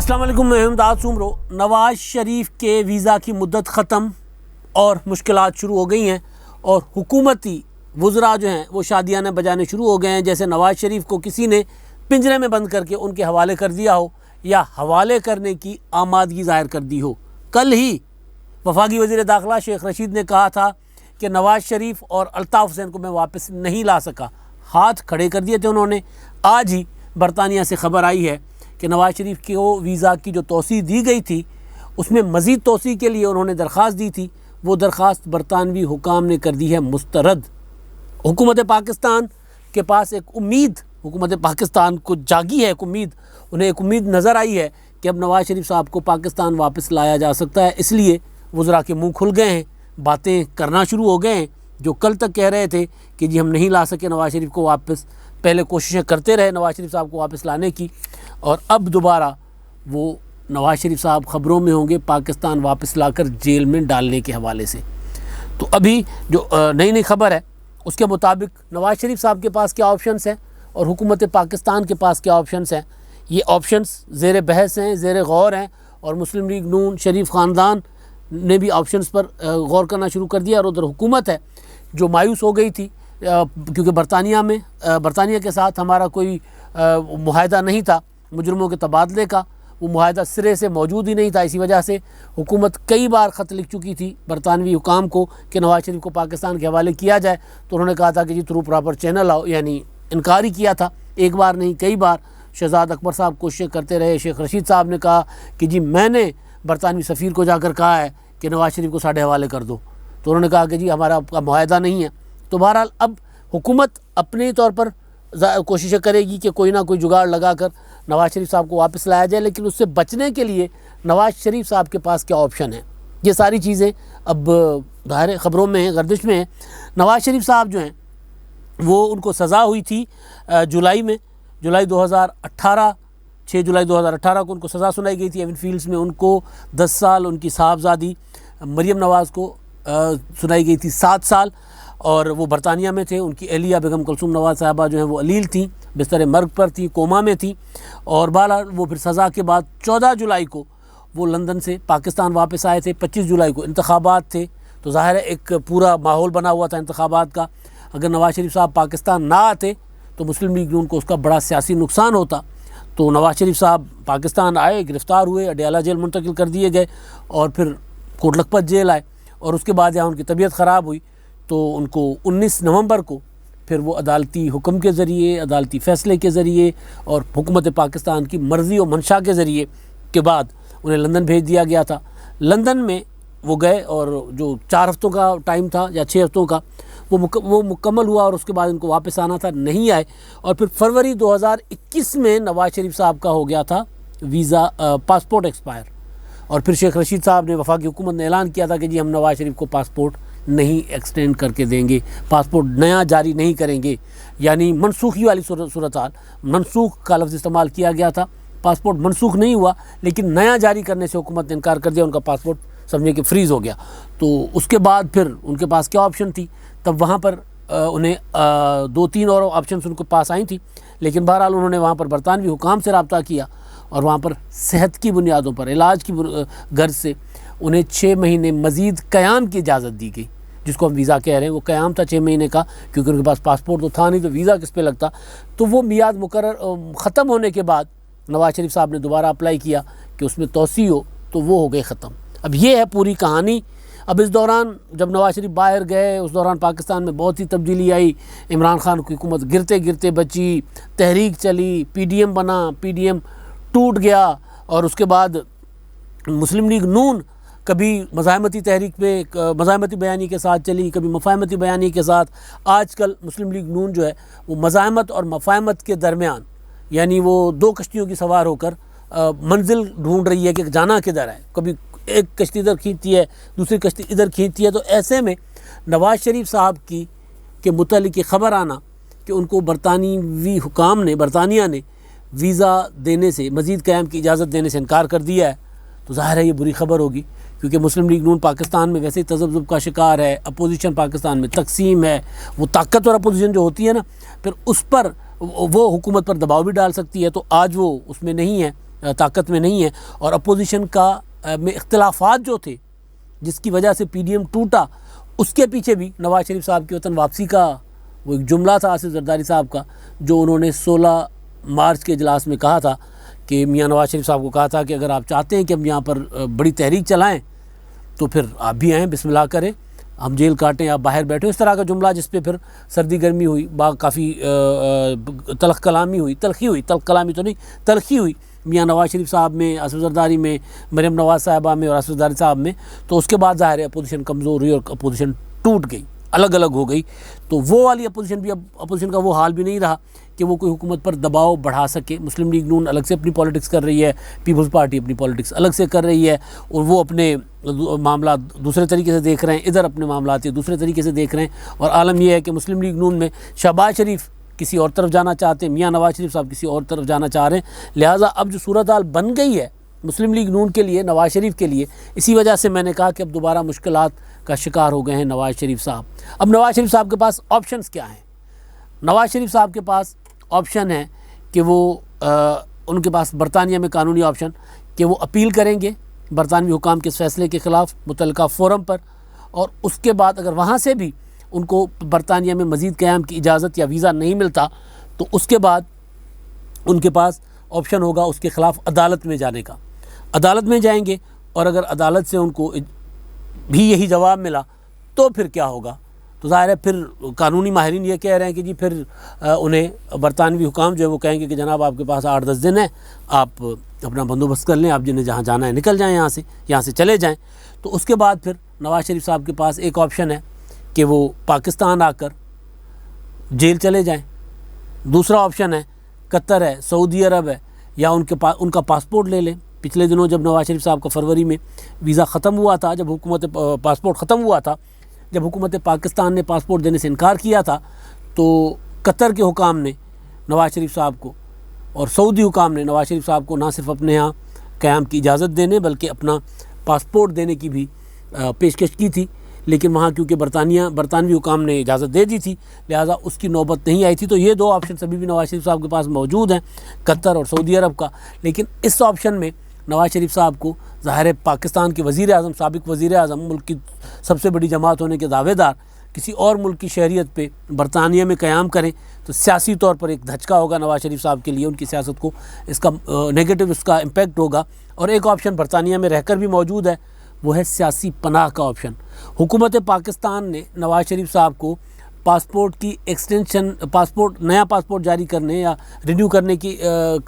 السلام علیکم، میں امداد سومرو۔ نواز شریف کے ویزا کی مدت ختم اور مشکلات شروع ہو گئی ہیں اور حکومتی وزراء جو ہیں وہ شادیاں بجانے شروع ہو گئے ہیں، جیسے نواز شریف کو کسی نے پنجرے میں بند کر کے ان کے حوالے کر دیا ہو یا حوالے کرنے کی آمادگی ظاہر کر دی ہو۔ کل ہی وفاقی وزیر داخلہ شیخ رشید نے کہا تھا کہ نواز شریف اور الطاف حسین کو میں واپس نہیں لا سکا، ہاتھ کھڑے کر دیے تھے انہوں نے۔ آج ہی برطانیہ سے خبر آئی ہے کہ نواز شریف کو ویزا کی جو توسیع دی گئی تھی اس میں مزید توسیع کے لیے انہوں نے درخواست دی تھی، وہ درخواست برطانوی حکام نے کر دی ہے مسترد۔ حکومت پاکستان کے پاس ایک امید، حکومت پاکستان کو جاگی ہے ایک امید، انہیں ایک امید نظر آئی ہے کہ اب نواز شریف صاحب کو پاکستان واپس لایا جا سکتا ہے، اس لیے وزراء کے منہ کھل گئے ہیں، باتیں کرنا شروع ہو گئے ہیں۔ جو کل تک کہہ رہے تھے کہ جی ہم نہیں لا سکے نواز شریف کو واپس، پہلے کوششیں کرتے رہے نواز شریف صاحب کو واپس لانے کی، اور اب دوبارہ وہ نواز شریف صاحب خبروں میں ہوں گے پاکستان واپس لا کر جیل میں ڈالنے کے حوالے سے۔ تو ابھی جو نئی خبر ہے اس کے مطابق نواز شریف صاحب کے پاس کیا آپشنس ہیں اور حکومت پاکستان کے پاس کیا آپشنس ہیں، یہ آپشنس زیر بحث ہیں، زیر غور ہیں، اور مسلم لیگ نون شریف خاندان نے بھی آپشنس پر غور کرنا شروع کر دیا۔ اور ادھر حکومت ہے جو مایوس ہو گئی تھی کیونکہ برطانیہ کے ساتھ ہمارا کوئی معاہدہ نہیں تھا مجرموں کے تبادلے کا، وہ معاہدہ سرے سے موجود ہی نہیں تھا، اسی وجہ سے حکومت کئی بار خط لکھ چکی تھی برطانوی حکام کو کہ نواز شریف کو پاکستان کے حوالے کیا جائے، تو انہوں نے کہا تھا کہ جی تھرو پراپر چینل آؤ، یعنی انکار ہی کیا تھا، ایک بار نہیں کئی بار۔ شہزاد اکبر صاحب کوششیں کرتے رہے، شیخ رشید صاحب نے کہا کہ جی میں نے برطانوی سفیر کو جا کر کہا ہے کہ نواز شریف کو ساڑھے حوالے کر دو، تو انہوں نے کہا کہ جی ہمارا آپ کا معاہدہ نہیں ہے۔ تو بہرحال اب حکومت اپنے طور پر کوششیں کرے گی کہ کوئی نہ کوئی جگاڑ لگا کر نواز شریف صاحب کو واپس لایا جائے، لیکن اس سے بچنے کے لیے نواز شریف صاحب کے پاس کیا آپشن ہے، یہ ساری چیزیں اب ظاہر خبروں میں ہیں، گردش میں ہیں۔ نواز شریف صاحب جو ہیں وہ ان کو سزا ہوئی تھی جولائی 2018، 6 جولائی 2018 کو ان کو سزا سنائی گئی تھی ایون فیلڈز میں، ان کو 10 سال، ان کی صاحبزادی مریم نواز کو سنائی گئی تھی 7 سال، اور وہ برطانیہ میں تھے۔ ان کی اہلیہ بیگم کلثوم نواز صاحبہ جو ہیں وہ علیل تھیں، بستر مرگ پر تھیں، کوما میں تھیں، اور بہرحال وہ پھر سزا کے بعد 14 جولائی کو وہ لندن سے پاکستان واپس آئے تھے۔ 25 جولائی کو انتخابات تھے، تو ظاہر ہے ایک پورا ماحول بنا ہوا تھا انتخابات کا۔ اگر نواز شریف صاحب پاکستان نہ آتے تو مسلم لیگ نون کو اس کا بڑا سیاسی نقصان ہوتا۔ تو نواز شریف صاحب پاکستان آئے، گرفتار ہوئے، اڈیالہ جیل منتقل کر دیے گئے، اور پھر کوٹ لکھپت جیل آئے، اور اس کے بعد یہاں ان کی طبیعت خراب ہوئی تو ان کو 19 نومبر کو پھر وہ عدالتی حکم کے ذریعے، عدالتی فیصلے کے ذریعے اور حکومت پاکستان کی مرضی و منشا کے ذریعے کے بعد انہیں لندن بھیج دیا گیا تھا۔ لندن میں وہ گئے اور جو 4 ہفتوں کا ٹائم تھا یا 6 ہفتوں کا وہ مکمل ہوا، اور اس کے بعد ان کو واپس آنا تھا، نہیں آئے، اور پھر فروری 2021 میں نواز شریف صاحب کا ہو گیا تھا ویزا پاسپورٹ ایکسپائر، اور پھر شیخ رشید صاحب نے، وفاقی حکومت نے اعلان کیا تھا کہ جی ہم نواز شریف کو پاسپورٹ نہیں ایکسٹینڈ کر کے دیں گے، پاسپورٹ نیا جاری نہیں کریں گے، یعنی منسوخی والی صورتحال، منسوخ کا لفظ استعمال کیا گیا تھا، پاسپورٹ منسوخ نہیں ہوا لیکن نیا جاری کرنے سے حکومت نے انکار کر دیا، ان کا پاسپورٹ سمجھے کہ فریز ہو گیا۔ تو اس کے بعد پھر ان کے پاس کیا آپشن تھی، تب وہاں پر انہیں 2-3 اور آپشنس ان کے پاس آئی تھیں، لیکن بہرحال انہوں نے وہاں پر برطانوی حکام سے رابطہ کیا، اور وہاں پر صحت کی بنیادوں پر، علاج کی غرض سے انہیں 6 مہینے مزید قیام کی اجازت دی گئی، جس کو ہم ویزا کہہ رہے ہیں، وہ قیام تھا 6 مہینے کا، کیونکہ ان کے پاس پاسپورٹ تو تھا نہیں تو ویزا کس پہ لگتا۔ تو وہ میعاد مقرر ختم ہونے کے بعد نواز شریف صاحب نے دوبارہ اپلائی کیا کہ اس میں توسیع ہو، تو وہ ہو گئے ختم۔ اب یہ ہے پوری کہانی۔ اب اس دوران جب نواز شریف باہر گئے، اس دوران پاکستان میں بہت ہی تبدیلی آئی، عمران خان کی حکومت گرتے گرتے بچی، تحریک چلی، پی ڈی ایم بنا، پی ڈی ایم ٹوٹ گیا، اور اس کے بعد مسلم لیگ نون کبھی مزاحمتی تحریک پہ مزاحمتی بیانی کے ساتھ چلی، کبھی مفاہمتی بیانی کے ساتھ۔ آج کل مسلم لیگ نون جو ہے وہ مزاحمت اور مفاہمت کے درمیان، یعنی وہ 2 کشتیوں کی سوار ہو کر منزل ڈھونڈ رہی ہے کہ جانا کدھر ہے، کبھی ایک کشتی ادھر کھینچتی ہے، دوسری کشتی ادھر کھینچتی ہے۔ تو ایسے میں نواز شریف صاحب کے متعلق یہ خبر آنا کہ ان کو برطانیہ نے ویزا دینے سے، مزید قیام کی اجازت دینے سے انکار کر دیا ہے، تو ظاہر ہے یہ بری خبر ہوگی، کیونکہ مسلم لیگ نون پاکستان میں ویسے ہی تذبذب کا شکار ہے، اپوزیشن پاکستان میں تقسیم ہے، وہ طاقتور اپوزیشن جو ہوتی ہے نا، پھر اس پر وہ حکومت پر دباؤ بھی ڈال سکتی ہے، تو آج وہ اس میں نہیں ہے، طاقت میں نہیں ہے، اور اپوزیشن کا میں اختلافات جو تھے جس کی وجہ سے پی ڈی ایم ٹوٹا، اس کے پیچھے بھی نواز شریف صاحب کی وطن واپسی کا وہ ایک جملہ تھا آصف زرداری صاحب کا، جو انہوں نے 16 مارچ کے اجلاس میں کہا تھا کہ میاں نواز شریف صاحب کو کہا تھا کہ اگر آپ چاہتے ہیں کہ ہم یہاں پر بڑی تحریک چلائیں تو پھر آپ بھی آئیں، بسم اللہ کریں، ہم جیل کاٹیں، آپ باہر بیٹھیں، اس طرح کا جملہ جس پہ پھر سردی گرمی ہوئی، کافی تلخ کلامی ہوئی، تلخی ہوئی میاں نواز شریف صاحب میں، آصف زرداری میں، مریم نواز صاحبہ میں اور آصف زرداری صاحب میں. تو اس کے بعد ظاہر ہے اپوزیشن کمزور ہوئی اور اپوزیشن ٹوٹ گئی، الگ الگ ہو گئی. تو وہ والی اپوزیشن بھی، اب اپوزیشن کا وہ حال بھی نہیں رہا کہ وہ کوئی حکومت پر دباؤ بڑھا سکے. مسلم لیگ نون الگ سے اپنی پالیٹکس کر رہی ہے، پیپلز پارٹی اپنی پالیٹکس الگ سے کر رہی ہے، اور وہ اپنے معاملات دوسرے طریقے سے دیکھ رہے ہیں، ادھر اپنے معاملات دوسرے طریقے سے دیکھ رہے ہیں. اور عالم یہ ہے کہ مسلم لیگ نون میں شہباز شریف کسی اور طرف جانا چاہتے ہیں، میاں نواز شریف صاحب کسی اور طرف جانا چاہ رہے ہیں. لہٰذا اب جو صورتحال بن گئی ہے مسلم لیگ نون کے لیے، نواز شریف کے لیے، اسی وجہ سے میں نے کہا کہ اب دوبارہ مشکلات کا شکار ہو گئے ہیں نواز شریف صاحب. اب نواز شریف صاحب کے پاس آپشنز کیا ہیں؟ نواز شریف صاحب کے پاس آپشن ہے کہ وہ ان کے پاس برطانیہ میں قانونی آپشن کہ وہ اپیل کریں گے برطانوی حکام کے اس فیصلے کے خلاف متعلقہ فورم پر، اور اس کے بعد اگر وہاں سے بھی ان کو برطانیہ میں مزید قیام کی اجازت یا ویزا نہیں ملتا تو اس کے بعد ان کے پاس آپشن ہوگا اس کے خلاف عدالت میں جانے کا. عدالت میں جائیں گے، اور اگر عدالت سے ان کو بھی یہی جواب ملا تو پھر کیا ہوگا؟ تو ظاہر ہے پھر قانونی ماہرین یہ کہہ رہے ہیں کہ جی پھر انہیں برطانوی حکام جو ہے وہ کہیں گے کہ جناب آپ کے پاس 8-10 دن ہیں، آپ اپنا بندوبست کر لیں، آپ جنہیں جہاں جانا ہے نکل جائیں، یہاں سے چلے جائیں. تو اس کے بعد پھر نواز شریف صاحب کے پاس ایک آپشن ہے کہ وہ پاکستان آ کر جیل چلے جائیں. دوسرا آپشن ہے قطر ہے، سعودی عرب ہے، یا ان کا پاسپورٹ لے لیں. پچھلے دنوں جب نواز شریف صاحب کا فروری میں ویزا ختم ہوا تھا، جب پاسپورٹ ختم ہوا تھا، جب حکومت پاکستان نے پاسپورٹ دینے سے انکار کیا تھا، تو قطر کے حکام نے نواز شریف صاحب کو اور سعودی حکام نے نواز شریف صاحب کو نہ صرف اپنے ہاں قیام کی اجازت دینے بلکہ اپنا پاسپورٹ دینے کی بھی پیشکش کی تھی. لیکن وہاں کیونکہ برطانوی حکام نے اجازت دے دی تھی، لہٰذا اس کی نوبت نہیں آئی تھی. تو یہ 2 آپشن ابھی بھی نواز شریف صاحب کے پاس موجود ہیں، قطر اور سعودی عرب کا. لیکن اس آپشن میں نواز شریف صاحب کو ظاہر ہے پاکستان کے وزیر اعظم، سابق وزیر اعظم، ملک کی سب سے بڑی جماعت ہونے کے دعوے دار، کسی اور ملک کی شہریت پہ برطانیہ میں قیام کریں تو سیاسی طور پر ایک دھچکا ہوگا نواز شریف صاحب کے لیے، ان کی سیاست کو اس کا نیگیٹو اس کا امپیکٹ ہوگا. اور ایک آپشن برطانیہ میں رہ کر بھی موجود ہے، وہ ہے سیاسی پناہ کا آپشن. حکومت پاکستان نے نواز شریف صاحب کو پاسپورٹ کی ایکسٹینشن، نیا پاسپورٹ جاری کرنے یا رینیو کرنے کی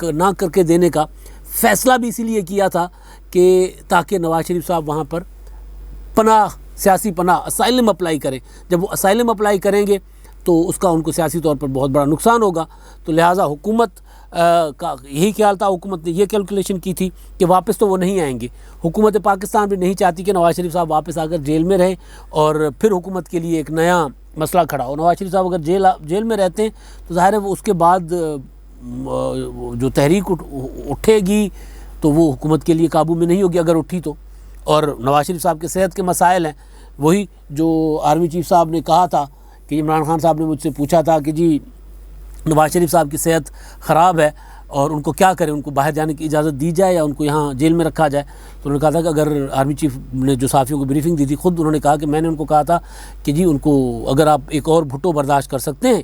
نہ کر کے دینے کا فیصلہ بھی اسی لیے کیا تھا کہ تاکہ نواز شریف صاحب وہاں پر سیاسی پناہ اسائلم اپلائی کریں. جب وہ اسائلم اپلائی کریں گے تو اس کا ان کو سیاسی طور پر بہت بڑا نقصان ہوگا. تو لہٰذا حکومت کا یہی خیال تھا، حکومت نے یہ کیلکولیشن کی تھی کہ واپس تو وہ نہیں آئیں گے. حکومت پاکستان بھی نہیں چاہتی کہ نواز شریف صاحب واپس آ کر جیل میں رہیں اور پھر حکومت کے لیے ایک نیا مسئلہ کھڑا ہو. نواز شریف صاحب اگر جیل میں رہتے ہیں تو ظاہر ہے وہ اس کے بعد جو تحریک اٹھے گی تو وہ حکومت کے لیے قابو میں نہیں ہوگی اگر اٹھی تو. اور نواز شریف صاحب کے صحت کے مسائل ہیں، وہی جو آرمی چیف صاحب نے کہا تھا کہ عمران خان صاحب نے مجھ سے پوچھا تھا کہ جی نواز شریف صاحب کی صحت خراب ہے اور ان کو کیا کریں، ان کو باہر جانے کی اجازت دی جائے یا ان کو یہاں جیل میں رکھا جائے. تو انہوں نے کہا تھا کہ اگر آرمی چیف نے جو صحافیوں کو بریفنگ دی تھی، خود انہوں نے کہا کہ میں نے ان کو کہا تھا کہ جی ان کو اگر آپ ایک اور بھٹو برداشت کر سکتے ہیں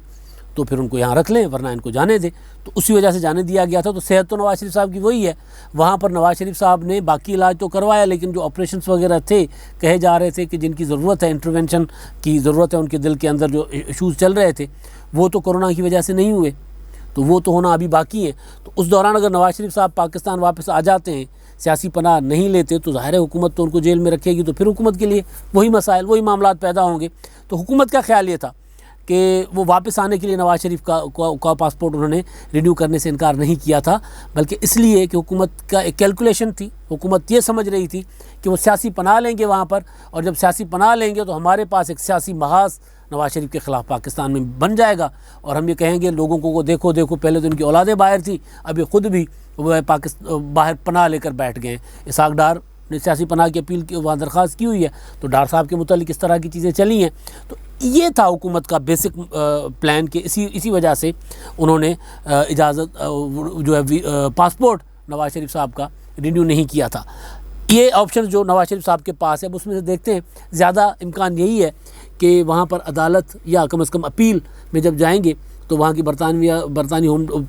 تو پھر ان کو یہاں رکھ لیں ورنہ ان کو جانے دیں. تو اسی وجہ سے جانے دیا گیا تھا. تو صحت تو نواز شریف صاحب کی وہی ہے. وہاں پر نواز شریف صاحب نے باقی علاج تو کروایا، لیکن جو آپریشنس وغیرہ تھے کہے جا رہے تھے کہ جن کی ضرورت ہے، انٹروینشن کی ضرورت ہے، ان کے دل کے اندر جو ایشوز چل رہے تھے وہ تو کورونا کی وجہ سے نہیں ہوئے، تو وہ تو ہونا ابھی باقی ہیں. تو اس دوران اگر نواز شریف صاحب پاکستان واپس آ جاتے ہیں، سیاسی پناہ نہیں لیتے، تو ظاہر ہے حکومت تو ان کو جیل میں رکھے گی. تو پھر حکومت کے لیے وہی مسائل، وہی معاملات پیدا ہوں گے. تو حکومت کا خیال یہ تھا کہ وہ واپس آنے کے لیے نواز شریف کا پاسپورٹ انہوں نے رینیو کرنے سے انکار نہیں کیا تھا، بلکہ اس لیے کہ حکومت کا ایک کیلکولیشن تھی. حکومت یہ سمجھ رہی تھی کہ وہ سیاسی پناہ لیں گے وہاں پر، اور جب سیاسی پناہ لیں گے تو ہمارے پاس ایک سیاسی محاذ نواز شریف کے خلاف پاکستان میں بن جائے گا، اور ہم یہ کہیں گے لوگوں کو دیکھو پہلے تو ان کی اولادیں باہر تھیں، ابھی خود بھی وہ باہر پناہ لے کر بیٹھ گئے ہیں. اسحاق ڈار نے سیاسی پناہ کی اپیل کی، وہاں درخواست کی ہوئی ہے. تو ڈار صاحب کے متعلق اس طرح کی چیزیں چلی ہیں. تو یہ تھا حکومت کا بیسک پلان کہ اسی وجہ سے انہوں نے اجازت جو ہے پاسپورٹ نواز شریف صاحب کا رینیو نہیں کیا تھا. یہ آپشن جو نواز شریف صاحب کے پاس ہے اس میں سے دیکھتے ہیں. زیادہ امکان یہی ہے کہ وہاں پر عدالت یا کم از کم اپیل میں جب جائیں گے تو وہاں کی برطانوی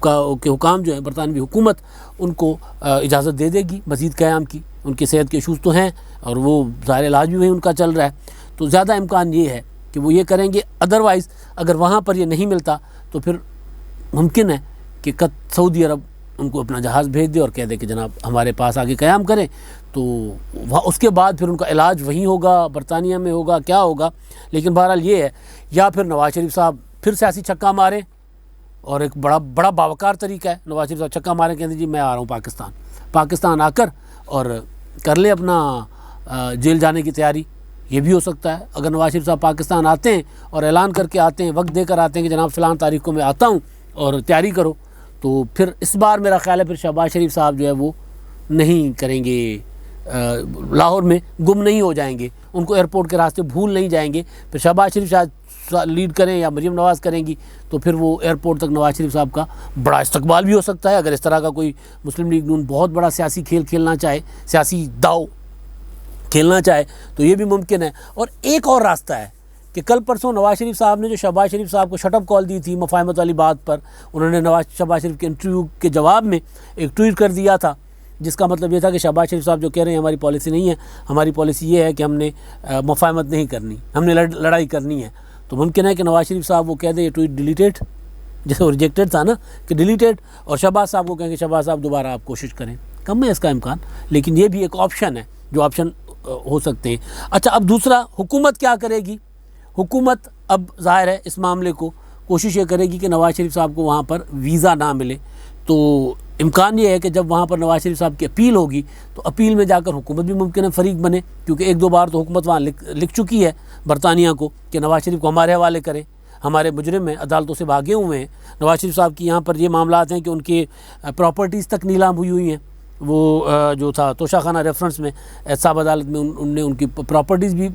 کے حکام جو ہیں، برطانوی حکومت ان کو اجازت دے دے گی مزید قیام کی. ان کے صحت کے ایشوز تو ہیں اور وہ ظاہر علاج بھی وہیں ان کا چل رہا ہے، تو زیادہ امکان یہ ہے کہ وہ یہ کریں گے. ادروائز اگر وہاں پر یہ نہیں ملتا تو پھر ممکن ہے کہ سعودی عرب ان کو اپنا جہاز بھیج دے اور کہہ دے کہ جناب ہمارے پاس آگے قیام کریں. تو اس کے بعد پھر ان کا علاج وہیں ہوگا، برطانیہ میں ہوگا، کیا ہوگا. لیکن بہرحال یہ ہے، یا پھر نواز شریف صاحب پھر سیاسی چھکا ماریں، اور ایک بڑا باوقار طریقہ ہے نواز شریف صاحب چھکا ماریں، کہتے ہیں جی میں آ رہا ہوں پاکستان آ کر اور کر لے اپنا جیل جانے کی تیاری. یہ بھی ہو سکتا ہے. اگر نواز شریف صاحب پاکستان آتے ہیں اور اعلان کر کے آتے ہیں، وقت دے کر آتے ہیں کہ جناب فلاں تاریخ کو میں آتا ہوں اور تیاری کرو، تو پھر اس بار میرا خیال ہے پھر شہباز شریف صاحب جو ہے وہ نہیں کریں گے، لاہور میں گم نہیں ہو جائیں گے، ان کو ایئرپورٹ کے راستے بھول نہیں جائیں گے. پھر شہباز شریف شاید لیڈ کریں یا مریم نواز کریں گی، تو پھر وہ ایئرپورٹ تک نواز شریف صاحب کا بڑا استقبال بھی ہو سکتا ہے. اگر اس طرح کا کوئی مسلم لیگ نون بہت بڑا سیاسی کھیل کھیلنا چاہے، سیاسی داؤ کھیلنا چاہے، تو یہ بھی ممکن ہے. اور ایک اور راستہ ہے کہ کل پرسوں نواز شریف صاحب نے جو شہباز شریف صاحب کو شٹ اپ کال دی تھی مفاہمت والی بات پر، انہوں نے شہباز شریف کے انٹرویو کے جواب میں ایک ٹویٹ کر دیا تھا، جس کا مطلب یہ تھا کہ شہباز شریف صاحب جو کہہ رہے ہیں ہماری پالیسی نہیں ہے، ہماری پالیسی یہ ہے کہ ہم نے مفاہمت نہیں کرنی، ہم نے لڑائی کرنی ہے. تو ممکن ہے کہ نواز شریف صاحب وہ کہہ دیں یہ ٹویٹ ڈیلیٹیڈ، جیسے وہ ریجیکٹڈ تھا نا کہ ڈیلیٹیڈ، اور شہباز صاحب کو کہیں کہ شہباز صاحب دوبارہ آپ کوشش کریں. کم ہے اس کا امکان، لیکن یہ بھی ایک آپشن ہے جو آپشن ہو سکتے ہیں. اچھا، اب دوسرا حکومت کیا کرے گی؟ حکومت اب ظاہر ہے اس معاملے کو کوشش یہ کرے گی کہ نواز شریف صاحب کو وہاں پر ویزا نہ ملے. تو امکان یہ ہے کہ جب وہاں پر نواز شریف صاحب کی اپیل ہوگی تو اپیل میں جا کر حکومت بھی ممکن ہے فریق بنے، کیونکہ ایک دو بار تو حکومت وہاں لکھ چکی ہے برطانیہ کو کہ نواز شریف کو ہمارے حوالے کریں، ہمارے مجرم ہیں، عدالتوں سے بھاگے ہوئے ہیں. نواز شریف صاحب کی یہاں پر یہ معاملات ہیں کہ ان کے پراپرٹیز تک نیلام ہوئی ہیں. وہ جو تھا توشہ خانہ ریفرنس میں احتساب عدالت میں ان نے ان کی پراپرٹیز بھی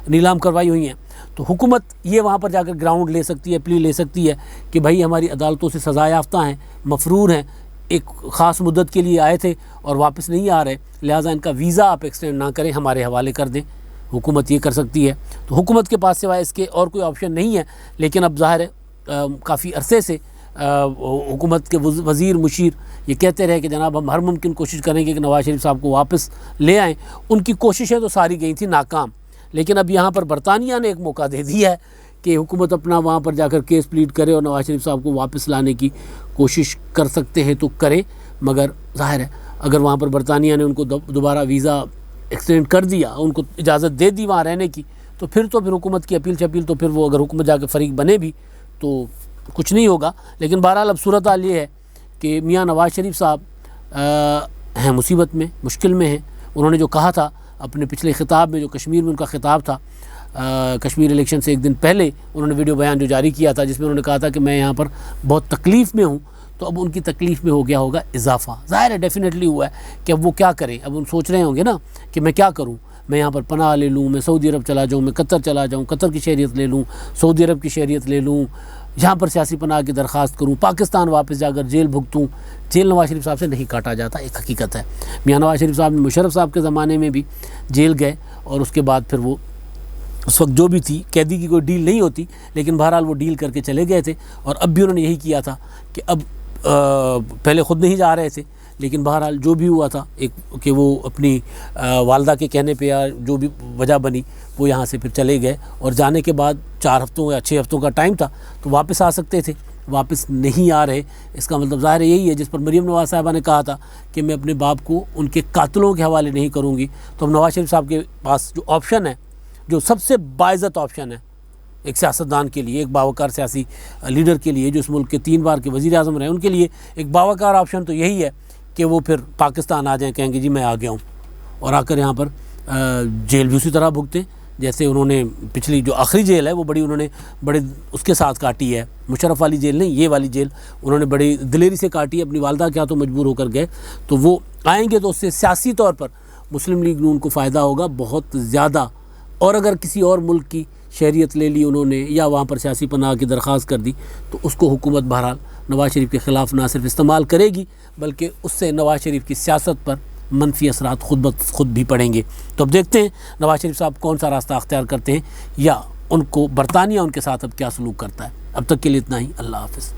نیلام کروائی ہوئی ہیں. تو حکومت یہ وہاں پر جا کر گراؤنڈ لے سکتی ہے، پلی لے سکتی ہے کہ بھائی ہماری عدالتوں سے سزا یافتہ ہیں، مفرور ہیں، ایک خاص مدت کے لیے آئے تھے اور واپس نہیں آ رہے، لہٰذا ان کا ویزا آپ ایکسٹینڈ نہ کریں، ہمارے حوالے کر دیں. حکومت یہ کر سکتی ہے. تو حکومت کے پاس سوائے اس کے اور کوئی آپشن نہیں ہے. لیکن اب ظاہر ہے کافی عرصے سے حکومت کے وزیر مشیر یہ کہتے رہے کہ جناب ہم ہر ممکن کوشش کریں گے کہ نواز شریف صاحب کو واپس لے آئیں. ان کی کوششیں تو ساری گئی تھیں ناکام. لیکن اب یہاں پر برطانیہ نے ایک موقع دے دیا ہے کہ حکومت اپنا وہاں پر جا کر کیس پلیڈ کرے اور نواز شریف صاحب کو واپس لانے کی کوشش کر سکتے ہیں تو کریں. مگر ظاہر ہے اگر وہاں پر برطانیہ نے ان کو دوبارہ ویزا ایکسٹینڈ کر دیا، ان کو اجازت دے دی وہاں رہنے کی، تو پھر حکومت کی اپیل تو پھر وہ اگر حکومت جا کے فریق بنے بھی تو کچھ نہیں ہوگا. لیکن بہرحال اب صورتحال یہ ہے کہ میاں نواز شریف صاحب ہیں مصیبت میں، مشکل میں ہیں. انہوں نے جو کہا تھا اپنے پچھلے خطاب میں، جو کشمیر میں ان کا خطاب تھا، کشمیر الیکشن سے ایک دن پہلے انہوں نے ویڈیو بیان جو جاری کیا تھا جس میں انہوں نے کہا تھا کہ میں یہاں پر بہت تکلیف میں ہوں. تو اب ان کی تکلیف میں ہو گیا ہوگا اضافہ. ظاہر ہے ڈیفینیٹلی ہوا ہے کہ اب وہ کیا کریں. اب ان سوچ رہے ہوں گے نا کہ میں کیا کروں، میں یہاں پر پناہ لے لوں، میں سعودی عرب چلا جاؤں، میں قطر چلا جاؤں، قطر کی شہریت لے لوں، سعودی عرب کی شہریت لے لوں، یہاں پر سیاسی پناہ کی درخواست کروں، پاکستان واپس جا کر جیل بھگتوں. جیل نواز شریف صاحب سے نہیں کاٹا جاتا، ایک حقیقت ہے. میاں نواز شریف صاحب مشرف صاحب کے زمانے میں بھی جیل گئے اور اس کے بعد پھر وہ اس وقت جو بھی تھی قیدی کی کوئی ڈیل نہیں ہوتی، لیکن بہرحال وہ ڈیل کر کے چلے گئے تھے. اور اب بھی انہوں نے یہی کیا تھا کہ اب پہلے خود نہیں جا رہے تھے، لیکن بہرحال جو بھی ہوا تھا ایک کہ وہ اپنی والدہ کے کہنے پہ یا جو بھی وجہ بنی وہ یہاں سے پھر چلے گئے. اور جانے کے بعد 4 ہفتوں یا 6 ہفتوں کا ٹائم تھا تو واپس آ سکتے تھے، واپس نہیں آ رہے. اس کا مطلب ظاہر یہی ہے جس پر مریم نواز صاحبہ نے کہا تھا کہ میں اپنے باپ کو ان کے قاتلوں کے حوالے نہیں کروں گی. تو اب نواز شریف صاحب کے پاس جو آپشن ہے، جو سب سے باعزت آپشن ہے ایک سیاستدان کے لیے، ایک باوقار سیاسی لیڈر کے لیے جو اس ملک کے 3 بار کے وزیر اعظم رہے، ان کے لیے ایک باوقار آپشن تو یہی ہے کہ وہ پھر پاکستان آ جائیں، کہیں گے جی میں آ گیا ہوں، اور آ کر یہاں پر جیل بھی اسی طرح بھگتیں جیسے انہوں نے پچھلی جو آخری جیل ہے وہ انہوں نے بڑے اس کے ساتھ کاٹی ہے. مشرف والی جیل نہیں، یہ والی جیل انہوں نے بڑی دلیری سے کاٹی. اپنی والدہ کے ہاتھوں مجبور ہو کر گئے. تو وہ آئیں گے تو اس سے سیاسی طور پر مسلم لیگ نون کو فائدہ ہوگا بہت زیادہ. اور اگر کسی اور ملک کی شہریت لے لی انہوں نے یا وہاں پر سیاسی پناہ کی درخواست کر دی تو اس کو حکومت بہرحال نواز شریف کے خلاف نہ صرف استعمال کرے گی بلکہ اس سے نواز شریف کی سیاست پر منفی اثرات خود بھی پڑیں گے۔ تو اب دیکھتے ہیں نواز شریف صاحب کون سا راستہ اختیار کرتے ہیں، یا ان کو برطانیہ ان کے ساتھ اب کیا سلوک کرتا ہے۔ اب تک کے لیے اتنا ہی، اللہ حافظ۔